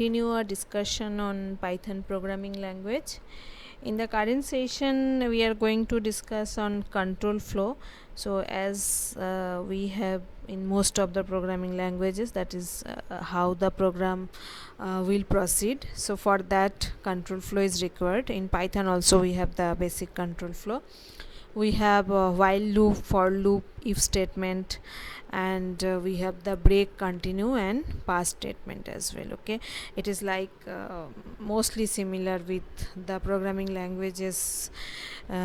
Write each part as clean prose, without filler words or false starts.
Continue our discussion on Python programming language. In the current session, we are going to discuss on control flow. So, as we have in most of the programming languages, that is how the program will proceed. So, for that, control flow is required. In Python, also we have the basic control flow. We have a while loop, for loop, if statement, and we have the break, continue, and pass statement as well. Okay, it is like mostly similar with the programming languages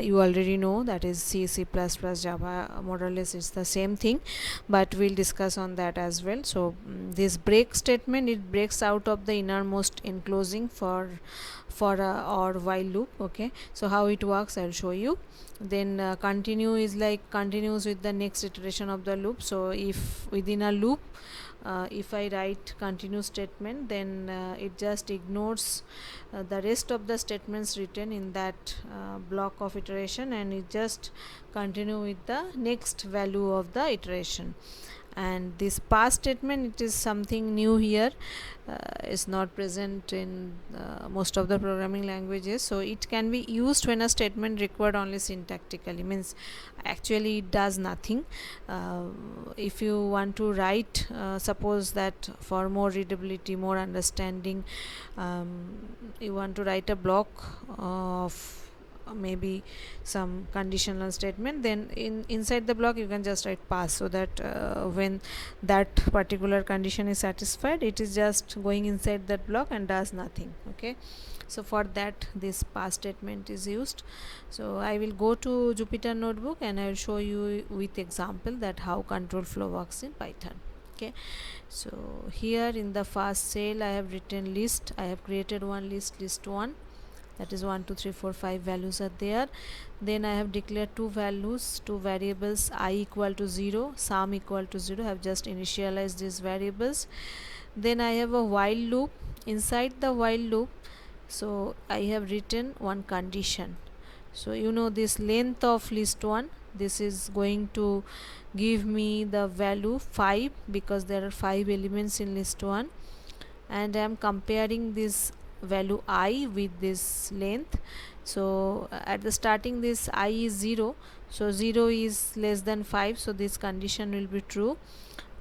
you already know, that is C, C++, Java. More or less it's the same thing, but we'll discuss on that as well. So this break statement, it breaks out of the innermost enclosing for or while loop. Okay, so how it works I'll show you. Then continue is like continues with the next iteration of the loop. So if within a loop, if I write continue statement, then it just ignores the rest of the statements written in that block of iteration, and it just continue with the next value of the iteration. And this pass statement, it is something new here, is not present in most of the programming languages. So it can be used when a statement required only syntactically, means actually it does nothing. If you want to write, suppose that for more readability, more understanding, you want to write a block of maybe some conditional statement, then inside the block you can just write pass, so that when that particular condition is satisfied, it is just going inside that block and does nothing. Okay, so for that this pass statement is used. So I will go to Jupyter Notebook and I will show you with example that how control flow works in Python. Okay, so here in the first cell I have written list. I have created one list 1, that is 1 2 3 4 5 values are there. Then I have declared two values, two variables, I equal to 0, sum equal to 0. I have just initialized these variables. Then I have a while loop. Inside the while loop, so I have written one condition. So you know this length of list 1, this is going to give me the value 5, because there are 5 elements in list 1, and I am comparing this value I with this length. So at the starting this I is 0, so 0 is less than 5, so this condition will be true.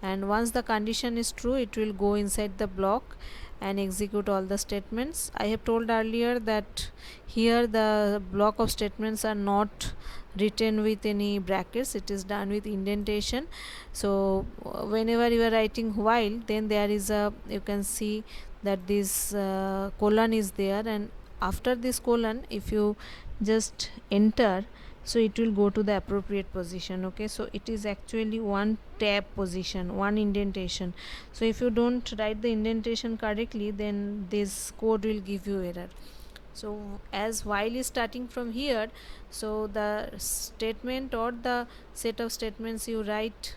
And once the condition is true, it will go inside the block and execute all the statements. I have told earlier that here the block of statements are not written with any brackets, it is done with indentation. So whenever you are writing while, then there is a, you can see that this colon is there, and after this colon if you just enter, so it will go to the appropriate position. Okay, so it is actually one tab position, one indentation. So if you don't write the indentation correctly, then this code will give you error. So as while is starting from here, so the statement or the set of statements you write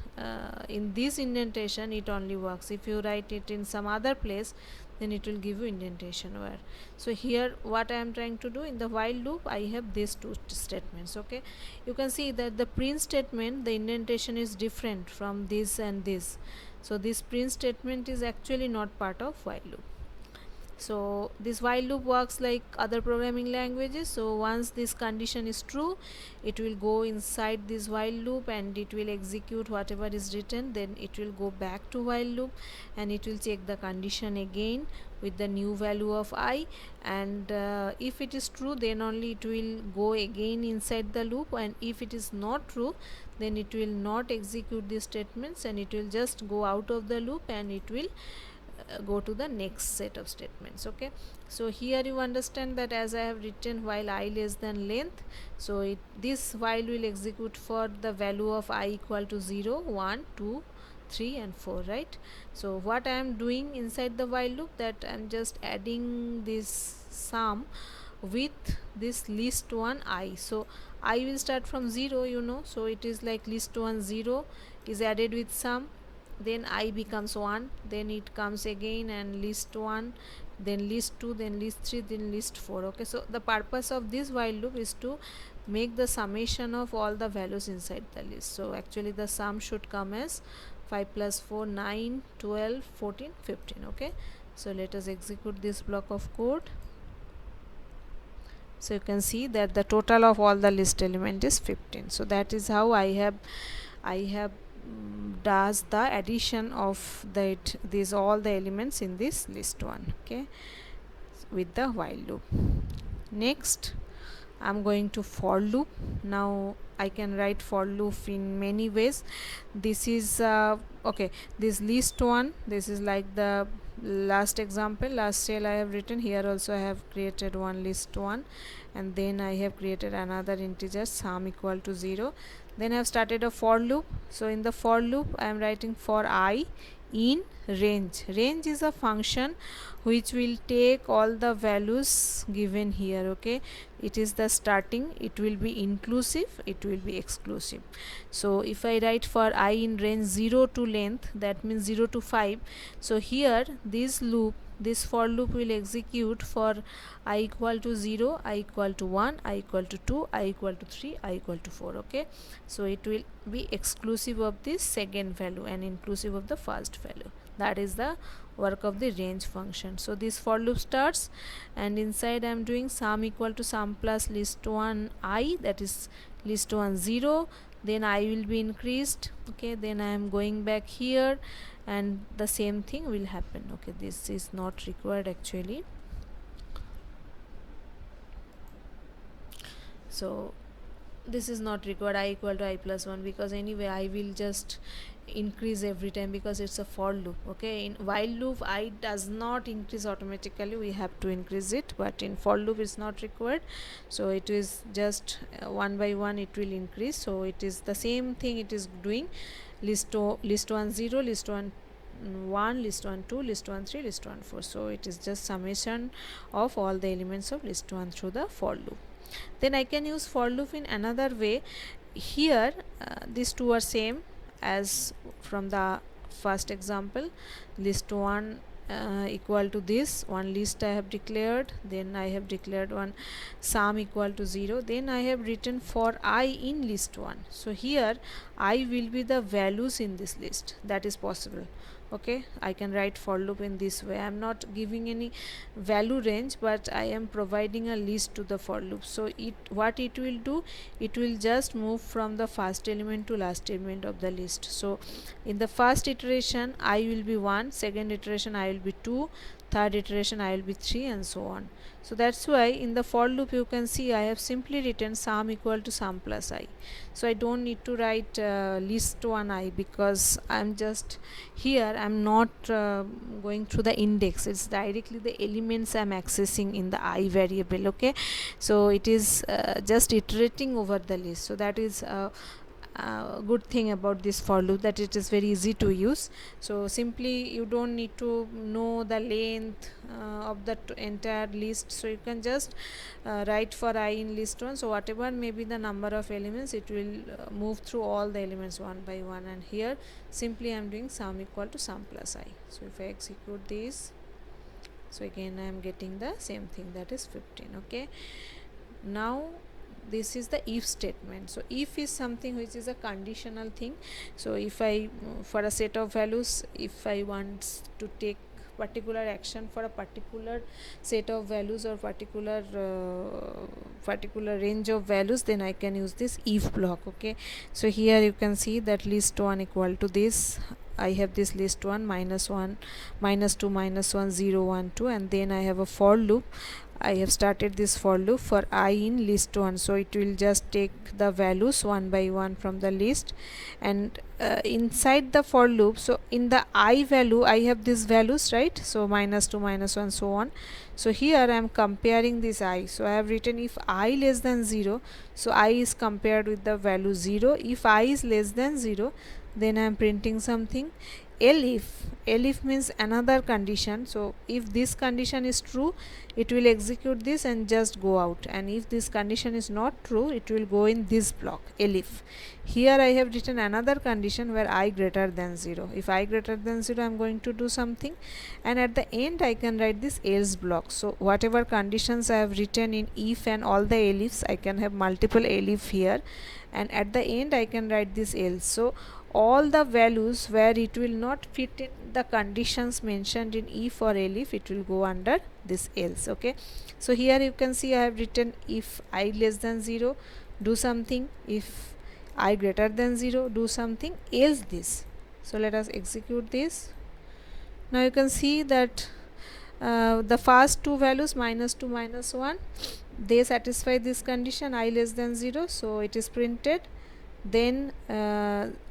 in this indentation, it only works. If you write it in some other place, then it will give you indentation where. So here what I am trying to do, in the while loop I have these two statements. Okay, you can see that the print statement, the indentation is different from this and this. So this print statement is actually not part of while loop. So this while loop works like other programming languages. So once this condition is true, it will go inside this while loop and it will execute whatever is written. Then it will go back to while loop and it will check the condition again with the new value of I, and if it is true, then only it will go again inside the loop, and if it is not true, then it will not execute these statements and it will just go out of the loop and it will go to the next set of statements. Okay, so here you understand that as I have written while I less than length, so this while will execute for the value of I equal to 0 1 2 3 and 4, right? So what I am doing inside the while loop, that I am just adding this sum with this list 1 I. So I will start from 0, you know, so it is like list 1 0 is added with sum, then I becomes 1, then it comes again and list 1, then list 2, then list 3, then list 4. Okay, so the purpose of this while loop is to make the summation of all the values inside the list. So actually the sum should come as 5 plus 4 9 12 14 15. Okay, So let us execute this block of code. So you can see that the total of all the list element is 15. So that is how I have does the addition of that these all the elements in this list one, okay, with the while loop. Next I'm going to for loop. Now I can write for loop in many ways. This is okay, this list one, this is like the last example, last cell I have written. Here also I have created one list one, and then I have created another integer sum equal to 0. Then I have started a for loop. So in the for loop I am writing for I in range. Range is a function which will take all the values given here, okay. It is the starting, it will be inclusive, it will be exclusive. So if I write for I in range 0 to length, that means 0 to 5. So here this loop, this for loop will execute for I equal to 0, I equal to 1, I equal to 2, I equal to 3, I equal to 4, okay. So it will be exclusive of this second value and inclusive of the first value. That is the work of the range function. So this for loop starts, and inside I am doing sum equal to sum plus list 1 I, that is list 1 0, then I will be increased, okay. Then I am going back here and the same thing will happen, okay. This is not required actually. So this is not required, I equal to I plus 1, because anyway I will just increase every time because it's a for loop, okay. In while loop I does not increase automatically, we have to increase it, but in for loop it's not required. So it is just one by one it will increase. So it is the same thing it is doing. List 1 0, list 1 1, list 1 2, list 1 3, list 1 4. So it is just summation of all the elements of list 1 through the for loop. Then I can use for loop in another way. Here these two are same as from the first example. List 1 equal to this one list I have declared, then I have declared one sum equal to 0, then I have written for I in list 1. So here I will be the values in this list, that is possible, okay. I can write for loop in this way. I am not giving any value range, but I am providing a list to the for loop. So what it will do, it will just move from the first element to last element of the list. So in the first iteration I will be 1, second iteration I will be 2, third iteration I will be 3, and so on. So that's why in the for loop you can see I have simply written sum equal to sum plus I. So I don't need to write list 1 I, because I'm just here I'm not going through the index, it's directly the elements I'm accessing in the I variable, okay. So it is just iterating over the list. So that is good thing about this for loop, that it is very easy to use. So simply you don't need to know the length of the entire list. So you can just write for I in list 1. So whatever may be the number of elements, it will move through all the elements one by one. And here simply I am doing sum equal to sum plus I. So if I execute this, so again I am getting the same thing, that is 15, okay. Now this is the if statement. So if is something which is a conditional thing. So if I for a set of values, if I want to take particular action for a particular set of values or particular range of values, then I can use this if block, okay. So here you can see that list 1 equal to this, I have this list 1 minus 1 minus 2 minus 1 0 1 2, and then I have a for loop. I have started this for loop for I in list 1. So it will just take the values one by one from the list, and inside the for loop, so in the I value I have these values, right. So minus 2 minus 1 so on. So here I am comparing this I. So I have written if I less than 0, so I is compared with the value 0. If I is less than 0, then I am printing something. Elif means another condition. So if this condition is true, it will execute this and just go out, and if this condition is not true, it will go in this block elif. Here I have written another condition where I greater than 0. If I greater than 0, I am going to do something, and at the end I can write this else block. So whatever conditions I have written in if and all the elifs, I can have multiple elif here, and at the end I can write this else. So all the values where it will not fit in the conditions mentioned in if or elif, it will go under this else. Okay, so here you can see I have written if I less than 0, do something, if I greater than 0, do something, else this. So let us execute this. Now you can see that the first two values -2 -1, they satisfy this condition I less than 0, so it is printed. Then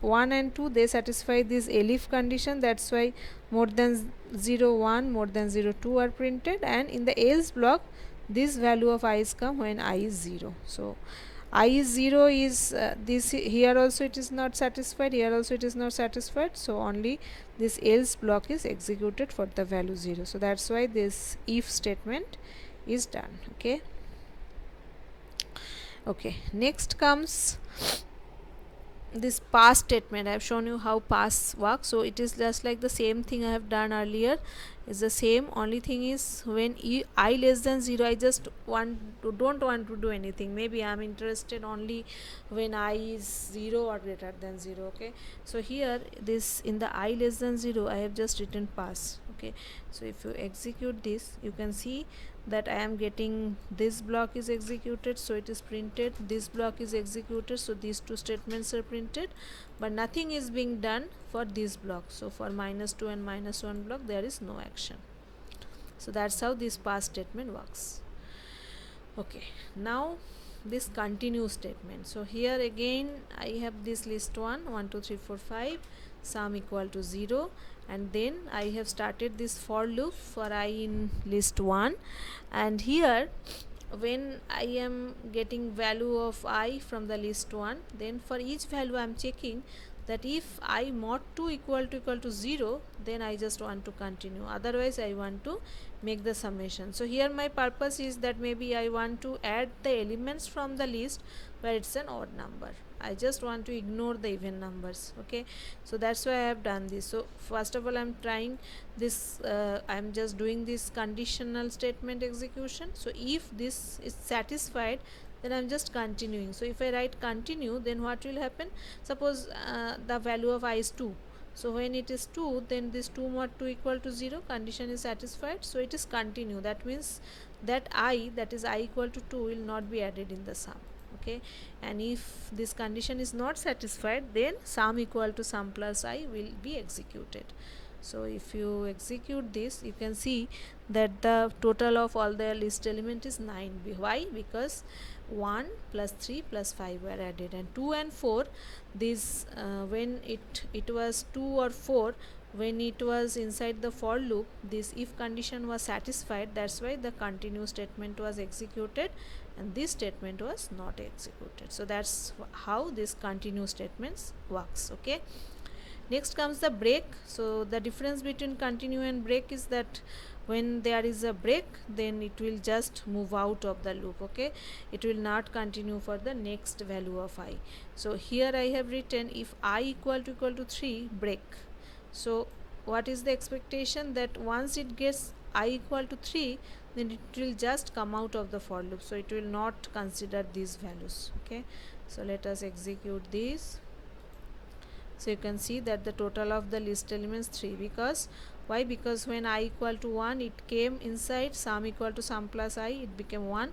1 and 2, they satisfy this elif condition, that's why more than 0 1, more than 0 2 are printed. And in the else block, this value of i's come when I is 0. So I is 0 is this, here also it is not satisfied, here also it is not satisfied, so only this else block is executed for the value 0. So that's why this if statement is done. Okay, okay, next comes this pass statement. I have shown you how pass works, so it is just like the same thing I have done earlier, is the same. Only thing is when I less than 0, I just don't want to do anything. Maybe I am interested only when I is 0 or greater than 0. Okay, so here this in the I less than 0, I have just written pass. Okay, so if you execute this, you can see that I am getting this block is executed, so it is printed, this block is executed, so these two statements are printed, but nothing is being done for this block. So for -2 and -1 block, there is no action. So that's how this pass statement works. Okay, now this continue statement. So here again I have this list 1 2 3 4 5, sum equal to 0, and then I have started this for loop for I in list 1, and here when I am getting value of I from the list 1, then for each value I am checking that if I mod 2 equal to 0, then I just want to continue, otherwise I want to make the summation. So here my purpose is that maybe I want to add the elements from the list where it's an odd number, I just want to ignore the even numbers. Okay, so that's why I have done this. So first of all I'm trying this, I'm just doing this conditional statement execution. So if this is satisfied, then I'm just continuing. So if I write continue, then what will happen? Suppose the value of I is 2, so when it is 2, then this 2 mod 2 equal to 0, condition is satisfied, so it is continue. That means that I, that is I equal to 2, will not be added in the sum. Okay, and if this condition is not satisfied, then sum equal to sum plus I will be executed. So if you execute this, you can see that the total of all the list element is 9. Why? Because 1 plus 3 plus 5 were added, and 2 and 4, this when it was 2 or 4, when it was inside the for loop, this if condition was satisfied, that's why the continue statement was executed and this statement was not executed. So that's how this continue statements works. Okay, next comes the break. So the difference between continue and break is that when there is a break, then it will just move out of the loop. Okay, it will not continue for the next value of I. So here I have written if I equal to 3, break. So what is the expectation? That once it gets I equal to 3, then it will just come out of the for loop, so it will not consider these values. Okay, so let us execute this. So you can see that the total of the list elements 3. Because why? Because when I equal to 1, it came inside sum equal to sum plus I, it became 1.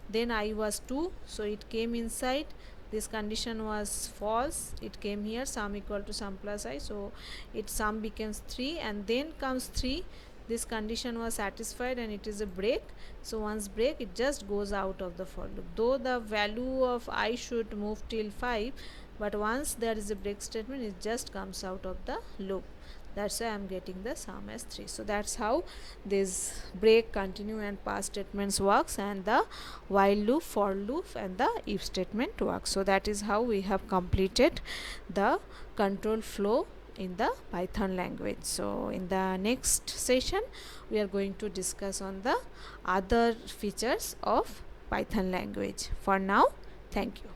Then I was 2, so it came inside, this condition was false, it came here sum equal to sum plus I, so its sum becomes 3, and then comes 3, this condition was satisfied and it is a break. So once break, it just goes out of the for loop, though the value of I should move till 5, but once there is a break statement, it just comes out of the loop. That's why I am getting the sum as 3. So that's how this break, continue and pass statements works, and the while loop, for loop and the if statement works. So that is how we have completed the control flow in the Python language. So in the next session we are going to discuss on the other features of Python language. For now, thank you.